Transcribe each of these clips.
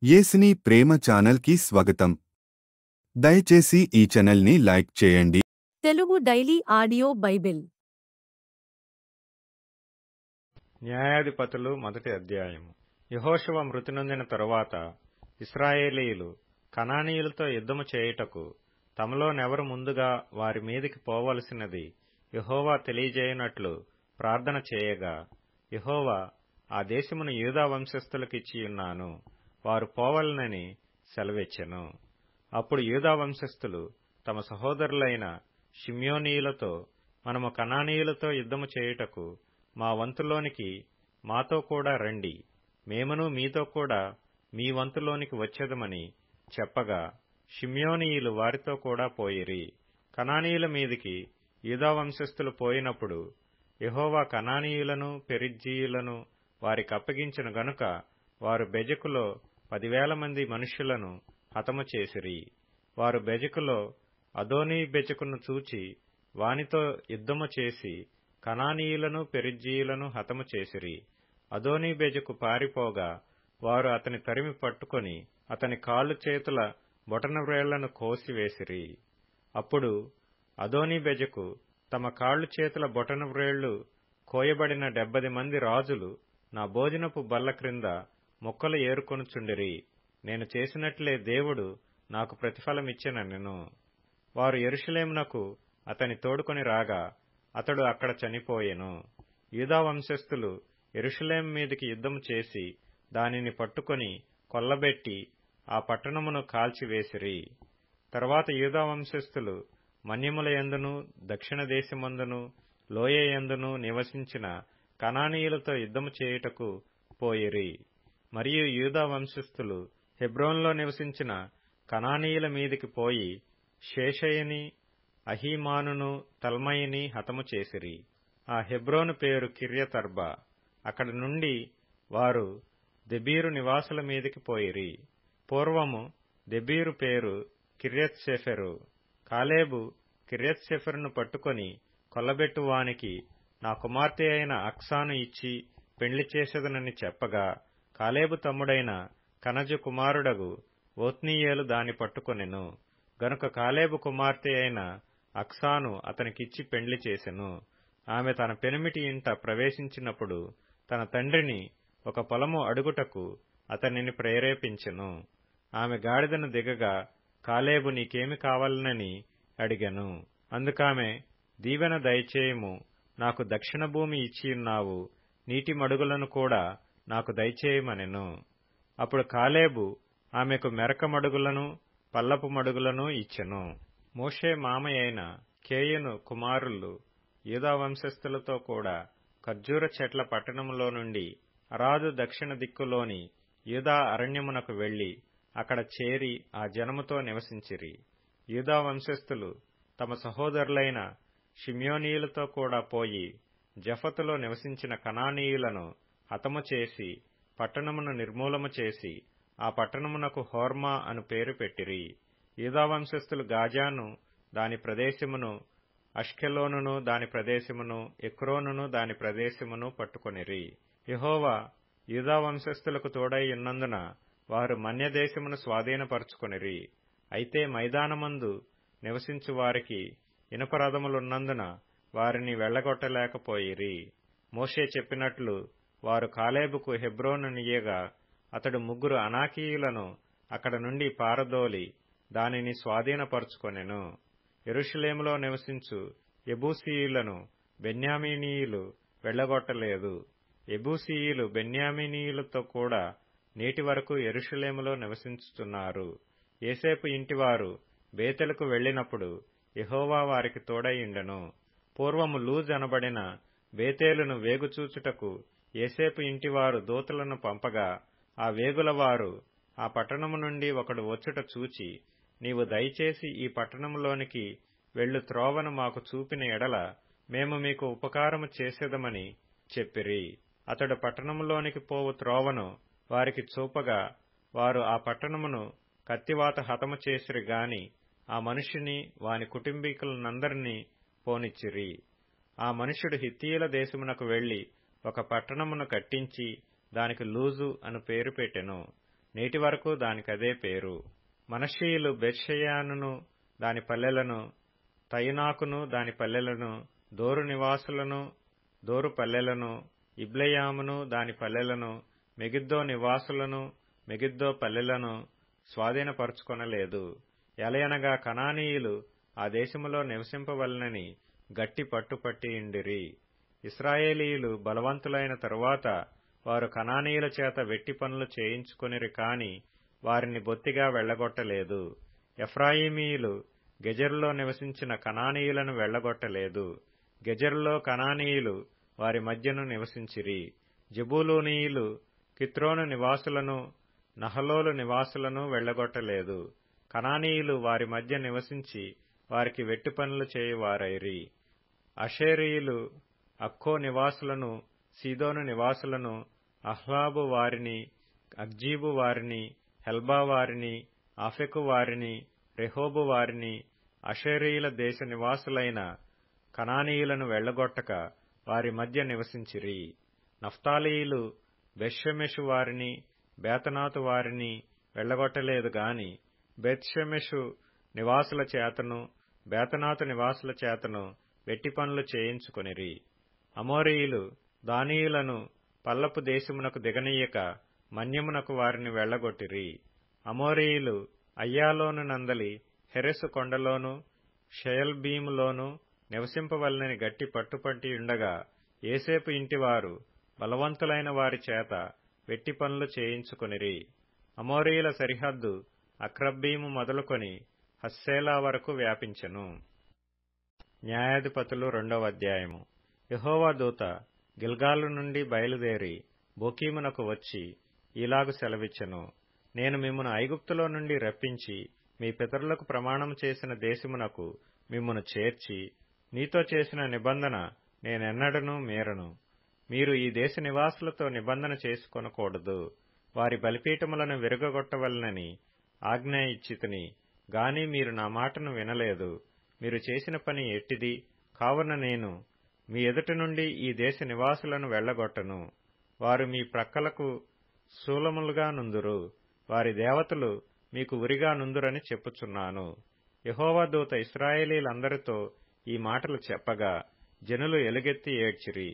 యేసుని ప్రేమ ఛానల్కి స్వాగతం. దయచేసి ఈ ఛానల్ని లైక్ చేయండి. తెలుగు డైలీ ఆడియో బైబిల్ న్యాయాధిపతులు మొదటి అధ్యాయము. యెహోషువ మృతి నొందిన తరువాత ఇశ్రాయేలీయులు కనానీయులతో యుద్ధము చేయుటకు తమలోనెవరు ముందుగా వారి మీదికి పోవలసినది యెహోవా తెలియజేయునట్లు ప్రార్థన చేయగా, యెహోవా, ఆ దేశమును యూదా వంశస్థులకిచ్చియున్నాను, వారు పోవలనని సెలవిచ్చెను. అప్పుడు యూదా వంశస్థులు తమ సహోదరులైన షిమ్యోనీయులతో, మనము కనానీయులతో యుద్ధము చేయుటకు మా వంతులోనికి మాతో కూడా రండి, మేమును మీతో కూడా మీ వంతులోనికి వచ్చేదమని చెప్పగా, షిమ్యోనీయులు వారితో కూడా పోయిరి. కనానీయుల మీదికి యూదా వంశస్థులు పోయినప్పుడు యెహోవా కనానీయులను పెరిజ్జీయులను వారికి అప్పగించిన గనుక వారు బెజకులో 10,000 మంది మనుష్యులను హతము చేసిరి. వారు బెజకులో అదోనీ బెజకును చూచి వానితో యుద్ధము చేసి కనానీయులను పెరిజ్జీయులను హతము చేసిరి. అదోనీ బెజకు పారిపోగా వారు అతని తరిమి పట్టుకొని అతని కాళ్ళు చేతుల బొటనవ్రేళ్లను కోసివేసిరి. అప్పుడు అదోనీ బెజకు, తమ కాళ్ళు చేతుల బొటనవ్రేళ్లు కోయబడిన 70 మంది రాజులు నా భోజనపు బల్ల క్రింద మొక్కలు ఏరుకొనుచుండిరి, నేను చేసినట్లే దేవుడు నాకు ప్రతిఫలమిచ్చెననెను. వారు యెరూషలేమునకు అతని తోడుకొని రాగా అతడు అక్కడ చనిపోయెను. యూదా వంశస్థులు యెరూషలేము మీదికి యుద్ధము చేసి దానిని పట్టుకొని కొల్లబెట్టి ఆ పట్టణమును కాల్చివేసిరి. తరువాత యూదా వంశస్థులు మన్యముల యందును దక్షిణ దేశమందును లోయ యందును నివసించిన కనానీయులతో యుద్ధము చేయుటకు పోయిరి. మరియు యూదా వంశస్థులు హెబ్రోనులో నివసించిన కనానీయుల మీదికి పోయి షేషయిని, అహీమానును, తల్మయిని హతము చేసిరి. ఆ హెబ్రోను పేరు కిర్యతర్బా. అక్కడి నుండి వారు దెబీరు నివాసుల మీదికి పోయిరి. పూర్వము దెబీరు పేరు కిర్యత్సెఫెరు. కాలేబు కిర్యత్సెఫెరును పట్టుకొని కొల్లబెట్టువానికి నా కుమార్తె అయిన అక్సాను ఇచ్చి పెండ్లి చేసేదనని చెప్పగా, కాలేబు తమ్ముడైన కనజు కుమారుడగు ఓత్నీయేలు దాని పట్టుకొనెను. గనుక కాలేబు కుమార్తె అయిన అక్సాను అతనికిచ్చి పెండ్లి చేసెను. ఆమె తన పెనిమిటి ఇంట ప్రవేశించినప్పుడు తన తండ్రిని ఒక పొలము అడుగుటకు అతనిని ప్రేరేపించెను. ఆమె గాడిదను దిగగా, కాలేబు, నీకేమి కావాలనని అడిగెను. అందుకామె, దీవెన దయచేయుము, నాకు దక్షిణ భూమి ఇచ్చియున్నావు, నీటి మడుగులను కూడా నాకు దయచేయమనెను. అప్పుడు కాలేబు ఆమెకు మెరక మడుగులను పల్లపు మడుగులను ఇచ్చెను. మోషే మామయైన కేయును కుమారులు యూదా వంశస్థులతో కూడా ఖర్జూర చెట్ల పట్టణములో నుండి అరాదు దక్షిణ దిక్కులోని యూదా అరణ్యమునకు వెళ్లి అక్కడ చేరి ఆ జనముతో నివసించిరి. యూదా వంశస్థులు తమ సహోదరులైన షిమ్యోనీయులతో కూడా పోయి జఫతులో నివసించిన కనానీయులను హతము చేసి పట్టణమును నిర్మూలము చేసి ఆ పట్టణమునకు హోర్మా అను పేరు పెట్టిరి. యూదా వంశస్థులు గాజాను దాని ప్రదేశమును, అష్కెలోనును దాని ప్రదేశమును, ఎక్రోనును దాని ప్రదేశమును పట్టుకొనిరి. యెహోవా యూదా వంశస్థులకు తోడై ఉన్నందున వారు మన్యదేశమును స్వాధీనపరచుకొనిరి. అయితే మైదానమందు నివసించు వారికి ఇనుపరథములున్నందున వారిని వెళ్లగొట్టలేకపోయిరి. మోషే చెప్పినట్లు వారు కాలేబుకు హెబ్రోనునియ్యగా అతడు 3 అనాకీయులను అక్కడ నుండి పారదోలి దానిని స్వాధీనపరచుకొనెను. యెరూషలేములో నివసించు యెబూసీయులను బెన్యామీనీయులు వెళ్లగొట్టలేదు. యెబూసీయులు బెన్యామీనీయులతో కూడా నేటి వరకు యెరూషలేములో నివసించుతున్నారు. యోసేపు ఇంటివారు బేతెలుకు వెళ్లినప్పుడు యెహోవా వారికి తోడైయుండెను. పూర్వము లూజ్ అనబడిన బేతేలును వేగుచూచుటకు యోసేపు ఇంటివారు దూతలను పంపగా, ఆ వేగులవారు ఆ పట్టణము నుండి ఒకడు వచ్చుట చూచి, నీవు దయచేసి ఈ పట్టణములోనికి వెళ్ళు త్రోవను మాకు చూపిన ఎడల మేము మీకు ఉపకారము చేసేదమని చెప్పిరి. అతడు పట్టణములోనికి పోవు త్రోవను వారికి చూపగా, వారు ఆ పట్టణమును కత్తివాత హతము చేసిరి గాని ఆ మనుష్యుని వాని కుటుంబీకులనందరినీ పోనిచ్చిరి. ఆ మనుష్యుడు హిత్తీయుల దేశమునకు వెళ్లి ఒక పట్టణమును కట్టించి దానికి లూజు అను పేరు పెట్టెను. నేటి వరకు దానికదే పేరు. మనష్షీయులు బెత్షెయానును దాని పల్లెలను, తయనాకును దాని పల్లెలను, దోరు నివాసులను దోరు పల్లెలను, ఇబ్లెయామును దాని పల్లెలను, మెగిద్దో నివాసులను మెగిద్దో పల్లెలను స్వాధీనపరుచుకొనలేదు. ఎలయనగా కనానీయులు ఆ దేశములో నివసింపవలనని గట్టి పట్టుపట్టియుండిరి. ఇశ్రాయేలీయులు బలవంతులైన తరువాత వారు కనానీయుల చేత వెట్టి పనులు చేయించుకొనిరి కాని వారిని బొత్తిగా వెళ్లగొట్టలేదు. ఎఫ్రాయిమీయులు గెజెరులో నివసించిన కనానీయులను వెళ్లగొట్టలేదు. గెజెరులో కనానీయులు వారి మధ్యను నివసించిరి. జెబూలూనీయులు కిత్రోను నివాసులను నహలోలు నివాసులను వెళ్లగొట్టలేదు. కనానీయులు వారి మధ్య నివసించి వారికి వెట్టి పనులు చేయువారైరి. అషేరీయులు అక్కో నివాసులను, సీదోను నివాసులను, అహ్లాబు వారిని, అగ్జీబు వారిని, హెల్బా వారిని, ఆఫెకు వారిని, రెహోబు వారిని, అషేరీయుల దేశ నివాసులైన కనానీయులను వెళ్లగొట్టక వారి మధ్య నివసించిరి. నఫ్తాలీయులు బెత్షెమెషు వారిని, బేతనాతు వారిని వెళ్లగొట్టలేదు గాని బెత్షెమెషు నివాసుల చేతను, బేతనాతు నివాసుల చేతను వెట్టి పనులు చేయించుకొనిరి. అమోరీయులు దానీయులను పల్లపు దేశమునకు దిగనీయక మన్యమునకు వారిని వెళ్లగొట్టిరి. అమోరీయులు అయ్యాలోను నందలి హెరెసు కొండలోను, షయల్బీములోను నివసింపవలనని గట్టి పట్టుపట్టియుండగా ఏసేపు ఇంటివారు బలవంతులైన వారి చేత వెట్టి పనులు చేయించుకొనిరి. అమోరీయుల సరిహద్దు అక్రబ్బీము మొదలుకొని హస్సేలా వరకు వ్యాపించెను. న్యాయాధిపతులు 2వ అధ్యాయము. యెహోవా దూత గిల్గాలు నుండి బయలుదేరి బోకీమునకు వచ్చి ఈలాగు సెలవిచ్చెను. నేను మిమ్మును ఐగుప్తులో నుండి రప్పించి మీ పితరులకు ప్రమాణము చేసిన దేశమునకు మిమ్మును చేర్చి నీతో చేసిన నిబంధన నేనెన్నడనూ మీరను. మీరు ఈ దేశ నివాసులతో నిబంధన చేసుకొనకూడదు. వారి బలిపీఠములను విరగగొట్టవలనని ఆజ్ఞ ఇచ్చితిని గాని మీరు నా మాటను వినలేదు. మీరు చేసిన పని ఎట్టిది? కావున నేను మీ ఎదుట నుండి ఈ దేశ నివాసులను వెళ్లగొట్టను. వారు మీ ప్రక్కలకు శూలములుగా నుందురు. వారి దేవతలు మీకు ఉరిగా నుందురని చెప్పుచున్నాను. యెహోవా దూత ఇశ్రాయేలీలందరితో ఈ మాటలు చెప్పగా జనులు ఎలుగెత్తి ఏడ్చిరి.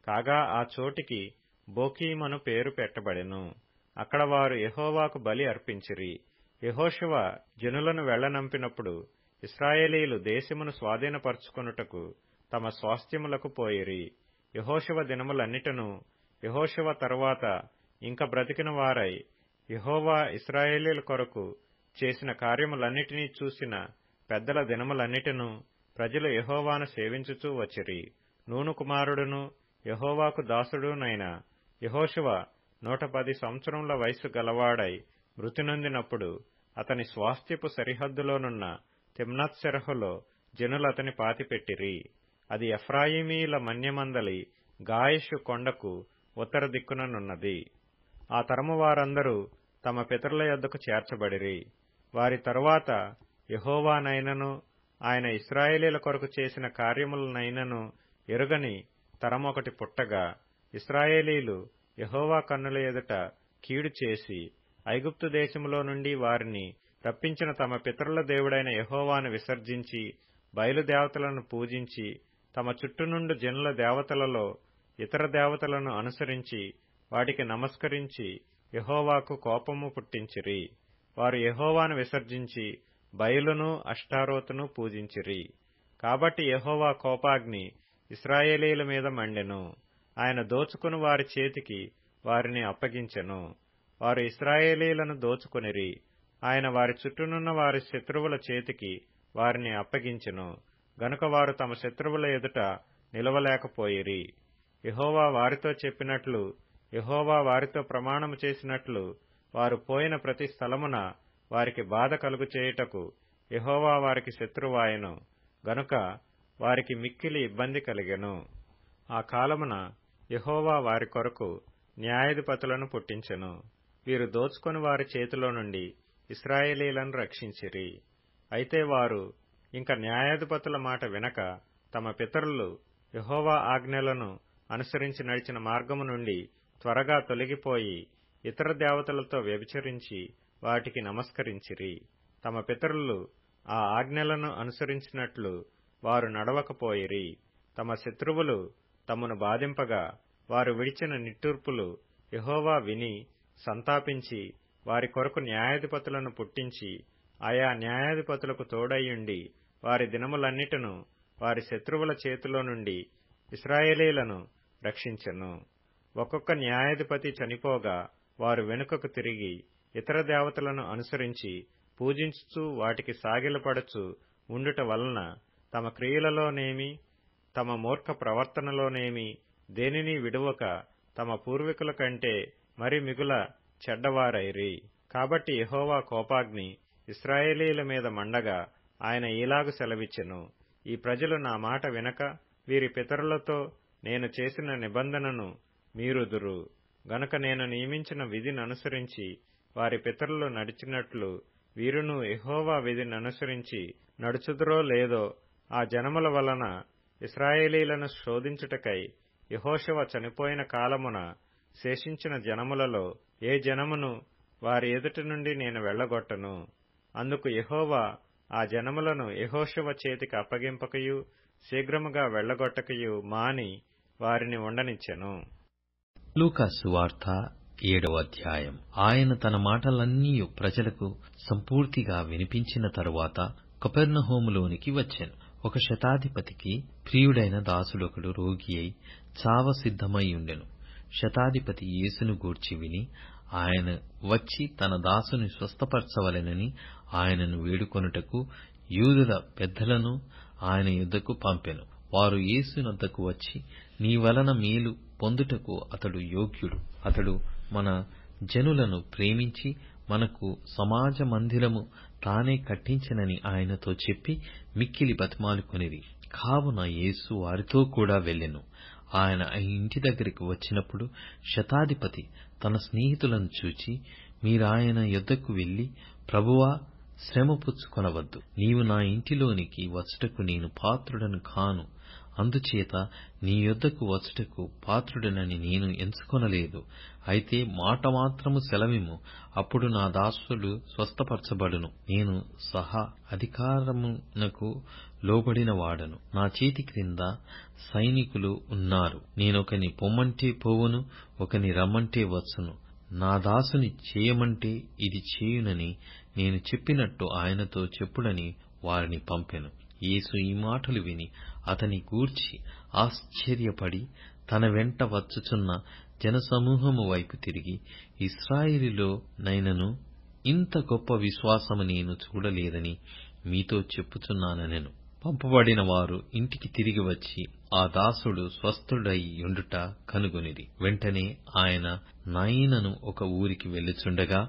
కాగా ఆ చోటికి బోకీమను పేరు పెట్టబడెను. అక్కడ వారు యెహోవాకు బలి అర్పించిరి. యెహోషువ జనులను వెళ్లనంపినప్పుడు ఇశ్రాయేలీయులు దేశమును స్వాధీనపరచుకొనుటకు తమ స్వాస్థ్యములకు పోయిరి. యెహోషువ దినములన్నిటను యెహోషువ తరువాత ఇంక బ్రతికిన వారై యెహోవా ఇశ్రాయేలీయుల కొరకు చేసిన కార్యములన్నిటినీ చూసిన పెద్దల దినములన్నిటను ప్రజలు యెహోవాను సేవించుచూ వచ్చిరి. నూను కుమారుడును యెహోవాకు దాసుడునైన యెహోషువ 110 సంవత్సరముల వయస్సు గలవాడై మృతి నొందినప్పుడు అతని స్వాస్థ్యపు సరిహద్దులోనున్న తిమ్నత్సెరహులో జనులతని పాతిపెట్టిరి. అది ఎఫ్రాయిమీయుల మన్యమందలి గాయషు కొండకు ఉత్తర దిక్కుననున్నది. ఆ తరము వారందరూ తమ పితరుల యొద్దకు చేర్చబడిరి. వారి తరువాత యెహోవానైనను ఆయన ఇశ్రాయేలీయుల కొరకు చేసిన కార్యములనైనను ఎరుగని తరమొకటి పుట్టగా ఇశ్రాయేలీయులు యెహోవా కన్నుల ఎదుట కీడు చేసి ఐగుప్తు దేశములో నుండి వారిని రప్పించిన తమ పితరుల దేవుడైన యెహోవాను విసర్జించి బయలుదేవతలను పూజించి తమ చుట్టూనుండు జనుల దేవతలలో ఇతర దేవతలను అనుసరించి వాటికి నమస్కరించి యెహోవాకు కోపము పుట్టించిరి. వారు యెహోవాను విసర్జించి బయలును అష్టారోతును పూజించిరి. కాబట్టి యెహోవా కోపాగ్ని ఇశ్రాయేలీయుల మీద మండెను. ఆయన దోచుకుని వారి చేతికి వారిని అప్పగించెను. వారు ఇశ్రాయేలీయులను దోచుకొనిరి. ఆయన వారి చుట్టూనున్న వారి శత్రువుల చేతికి వారిని అప్పగించెను. గనుక వారు తమ శత్రువుల ఎదుట నిలవలేకపోయిరి. యెహోవా వారితో చెప్పినట్లు, యెహోవా వారితో ప్రమాణము చేసినట్లు వారు పోయిన ప్రతి స్థలమున వారికి బాధ కలుగు చేయుటకు యెహోవా వారికి శత్రువాయెను. గనుక వారికి మిక్కిలి ఇబ్బంది కలిగెను. ఆ కాలమున యెహోవా వారి కొరకు న్యాయాధిపతులను పుట్టించెను. వీరు దోచుకొని వారి చేతిలో నుండి ఇశ్రాయేలీయులను రక్షించిరి. అయితే వారు ఇంక న్యాయాధిపతుల మాట వినక తమ పితరులు యెహోవా ఆజ్ఞలను అనుసరించి నడిచిన మార్గము నుండి త్వరగా తొలగిపోయి ఇతర దేవతలతో వ్యభిచరించి వాటికి నమస్కరించిరి. తమ పితరులు ఆ ఆజ్ఞలను అనుసరించినట్లు వారు నడవకపోయిరి. తమ శత్రువులు తమను బాధింపగా వారు విడిచిన నిట్టూర్పులు యెహోవా విని సంతాపించి వారి కొరకు న్యాయాధిపతులను పుట్టించి ఆయా న్యాయాధిపతులకు తోడయ్యుండి వారి దినములన్నిటను వారి శత్రువుల చేతిలో నుండి ఇశ్రాయేలీలను రక్షించెను. ఒక్కొక్క న్యాయాధిపతి చనిపోగా వారు వెనుకకు తిరిగి ఇతర దేవతలను అనుసరించి పూజించుచూ వాటికి సాగిలపడుచు ఉండుట వలన తమ క్రియలలోనేమి తమ మూర్ఖ ప్రవర్తనలోనేమి దేనిని విడువక తమ పూర్వీకుల కంటే మరి మిగుల చెడ్డవారైరి. కాబట్టి యెహోవా కోపాగ్ని ఇశ్రాయేలీల మీద మండగా ఆయన ఈలాగు సెలవిచ్చెను, ఈ ప్రజలు నా మాట వినక వీరి పితరులతో నేను చేసిన నిబంధనను మీరుదురు గనుక నేను నియమించిన విధిని అనుసరించి వారి పితరులు నడిచినట్లు వీరును యెహోవా విధిని అనుసరించి నడుచుదురో లేదో ఆ జనముల వలన ఇశ్రాయేలీలను శోధించుటకై యెహోషువ చనిపోయిన కాలమున శేషించిన జనములలో ఏ జనమును వారి ఎదుట నుండి నేను వెళ్లగొట్టను. అందుకు యెహోవా ఆ జనములను యెహోషువ చేతికి అప్పగింపకయు శీఘ్రముగా వెళ్లగొట్టకయు మాని వారిని ఉండనిచ్చెను. లూకా సువార్త 7వ అధ్యాయం. ఆయన తన మాటలన్నీ ప్రజలకు సంపూర్తిగా వినిపించిన తరువాత కపెర్నహూములోనికి వచ్చెను. ఒక శతాధిపతికి ప్రియుడైన దాసుడొకడు రోగి అయి చావ సిద్ధమై ఉండెను. శతాధిపతి యేసును గూర్చి విని ఆయన వచ్చి తన దాసుని స్వస్థపరచవలెనని ఆయనను వేడుకొనుటకు యూదుల పెద్దలను ఆయన యొద్దకు పంపెను. వారు యేసునొద్దకు వచ్చి, నీ వలన మేలు పొందుటకు అతడు యోగ్యుడు. అతడు మన జనులను ప్రేమించి మనకు సమాజ మందిరము తానే కట్టించెనని ఆయనతో చెప్పి మిక్కిలి బతిమాలుకొనిరి. కావున యేసు వారితో కూడా వెళ్ళెను. ఆయన ఆ ఇంటి దగ్గరికి వచ్చినప్పుడు శతాధిపతి తన స్నేహితులను చూచి, మీరాయన యొద్దకు వెళ్లి, ప్రభువా, శ్రమ పుచ్చుకొనవద్దు, నీవు నా ఇంటిలోనికి వచ్చుటకు నేను పాత్రుడను కాను. అందుచేత నీ యొద్దకు వచ్చుటకు పాత్రుడనని నేను ఎంచుకొనలేదు. అయితే మాట మాత్రము సెలవిమ్ము, అప్పుడు నా దాసుడు స్వస్థపరచబడును. నేను సహా అధికారమునకు లోబడిన వాడను. నా చేతి క్రింద సైనికులు ఉన్నారు. నేనొకని పొమ్మంటే పోవును, ఒకని రమ్మంటే వచ్చును. నా దాసుని చేయమంటే ఇది చేయునని నేను చెప్పినట్టు ఆయనతో చెప్పుడని వారిని పంపెను. యేసు ఈ మాటలు విని అతని గూర్చి ఆశ్చర్యపడి తన వెంట వచ్చుచున్న జనసమూహము వైపు తిరిగి, ఇశ్రాయేలులో నైనను ఇంత గొప్ప విశ్వాసము నేను చూడలేదని మీతో చెప్పుచున్నానెను. పంపబడిన వారు ఇంటికి తిరిగి వచ్చి ఆ దాసుడు స్వస్థుడై యుండుట కనుగొనిరి. వెంటనే ఆయన నాయనను ఒక ఊరికి వెళ్ళుచుండగా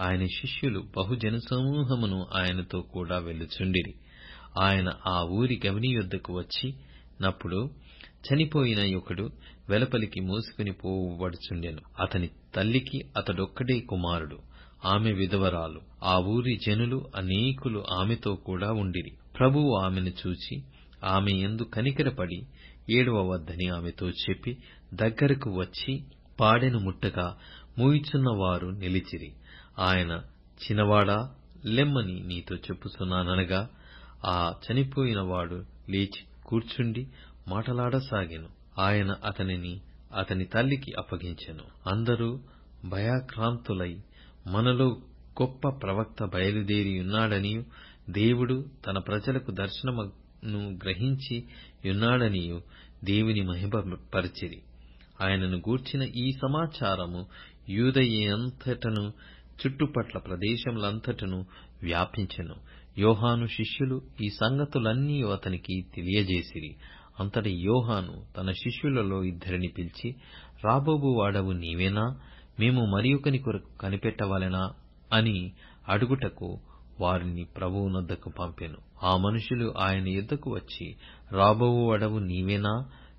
ఆయన శిష్యులు బహుజనసమూహమును ఆయనతో కూడా వెళ్ళుచుండిరి. ఆయన ఆ ఊరి గవిని యొద్దకు వచ్చినప్పుడు చనిపోయిన ఒకడు వెలుపలికి మోసుకుని పోవబడుచుండెను. అతని తల్లికి అతడొక్కడే కుమారుడు, ఆమె విధవరాలు. ఆ ఊరి జనులు అనేకులు ఆమెతో కూడా ఉండిరి. ప్రభువు ఆమెను చూచి ఆమె యందు కనికరపడి ఏడవవద్దని ఆమెతో చెప్పి దగ్గరకు వచ్చి పాడెను ముట్టగా మూయిచున్న వారు నిలిచిరి. ఆయన, చిన్నవాడా, లెమ్మని నీతో చెప్పుచున్నాననగా ఆ చనిపోయిన వాడు లేచి కూర్చుండి మాటలాడసాగెను. ఆయన అతనిని అతని తల్లికి అప్పగించెను. అందరూ భయాక్రాంతులై, మనలో గొప్ప ప్రవక్త బయలుదేరియున్నాడనియు దేవుడు తన ప్రజలకు దర్శనమును గ్రహించి యున్నాడనియు దేవుని మహిమపరచిరి. ఆయనను గూర్చిన ఈ సమాచారము యూదయయంతటను చుట్టుపట్ల ప్రదేశములంతటను వ్యాపించెను. యోహాను శిష్యులు ఈ సంగతులన్నీ అతనికి తెలియజేసిరి. అంతటి యోహాను తన శిష్యులలో 2 పిలిచి, రాబోబు వాడవు నీవేనా? మేము మరియొకని కొరకు కనిపెట్టవలెనా అని అడుగుటకు వారిని ప్రభువునొద్దకు పంపెను. ఆ మనుషులు ఆయన యొద్దకు వచ్చి, రాబోవు వాడవు నీవేనా,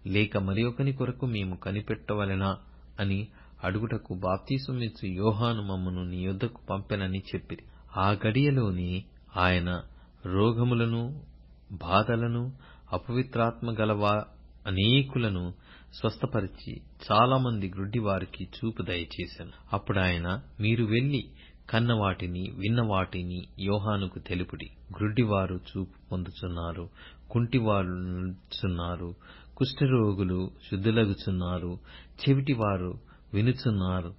లేక మరియొకని కొరకు మేము కనిపెట్టవలెనా అని అడుగుటకు బాప్తిసమిచ్చు యోహాను మమ్మను నీ యొద్దకు పంపెనని చెప్పిరి. ఆ గడియలోనే ఆయన రోగములను, బాధలను, అపవిత్రాత్మ గల అనేకులను స్వస్థపరిచి చాలామంది గ్రుడ్డివారికి చూపు దయచేశాను. అప్పుడు ఆయన, మీరు వెళ్లి కన్నవాటిని విన్నవాటిని యోహానుకు తెలుపుడి. గ్రుడ్డివారు చూపు పొందుచున్నారు, కుంటివారు నడుచున్నారు, కుష్ఠరోగులు శుద్ధులగుచున్నారు, చెవిటివారు వినుచున్నారు,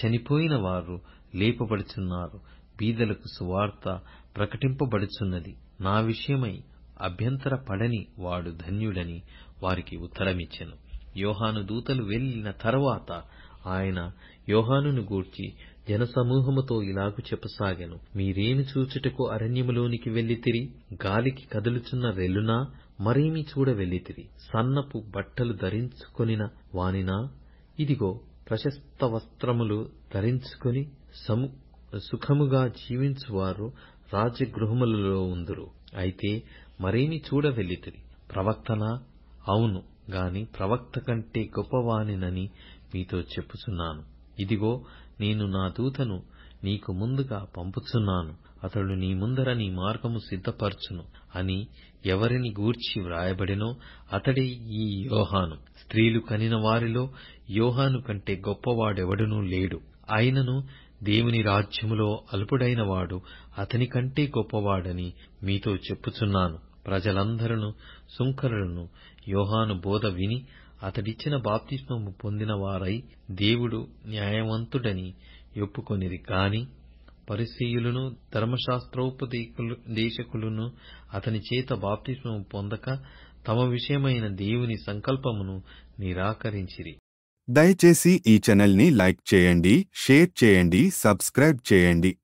చనిపోయిన వారు లేపబడుచున్నారు, బీదలకు సువార్త ప్రకటింపబడుచున్నది. నా విషయమై అభ్యంతర పడని వాడు ధన్యుడని వారికి ఉత్తరమిచ్చెను. యోహాను దూతలు వెళ్లిన తరువాత ఆయన యోహానును గూర్చి జనసమూహముతో ఇలాగు చెప్పసాగెను. మీరేమి చూచుటకు అరణ్యములోనికి వెళ్ళితిరి? గాలికి కదులుచున్న రెల్లునా? మరేమి చూడ వెళ్ళితిరి? సన్నపు బట్టలు ధరించుకొనిన వానినా? ఇదిగో, ప్రశస్త వస్త్రములు ధరించుకొని సుఖముగా జీవించువారు రాజగృహములలో ఉందురు. అయితే మరేమి చూడ వెళ్ళితిరి? ప్రవక్తనా? అవును గాని ప్రవక్త కంటే గొప్పవానినని మీతో చెప్పుచున్నాను. ఇదిగో, నేను నా దూతను నీకు ముందుగా పంపుచున్నాను. అతడు నీ ముందర నీ మార్గము సిద్ధపరచును అని ఎవరిని గూర్చి వ్రాయబడినో అతడే ఈ యోహాను. స్త్రీలు కనిన వారిలో యోహాను కంటే గొప్పవాడెవడునూ లేడు. అయినను దేవుని రాజ్యములో అల్పుడైన వాడు అతని కంటే గొప్పవాడని మీతో చెప్పుచున్నాను. ప్రజలందరూ సుంకరులను యోహాను బోధ విని అతడిచ్చిన బాప్తిస్మము పొందిన వారై దేవుడు న్యాయవంతుడని ఒప్పుకొనిరి. గాని పరిసయ్యులను ధర్మశాస్త్రోపదేశకులను అతని చేత బాప్తిస్మము పొందక తమ విషయమైన దేవుని సంకల్పమును నిరాకరించిరి. దయచేసి ఈ ఛానల్ని లైక్ చేయండి, షేర్ చేయండి, సబ్స్క్రైబ్ చేయండి.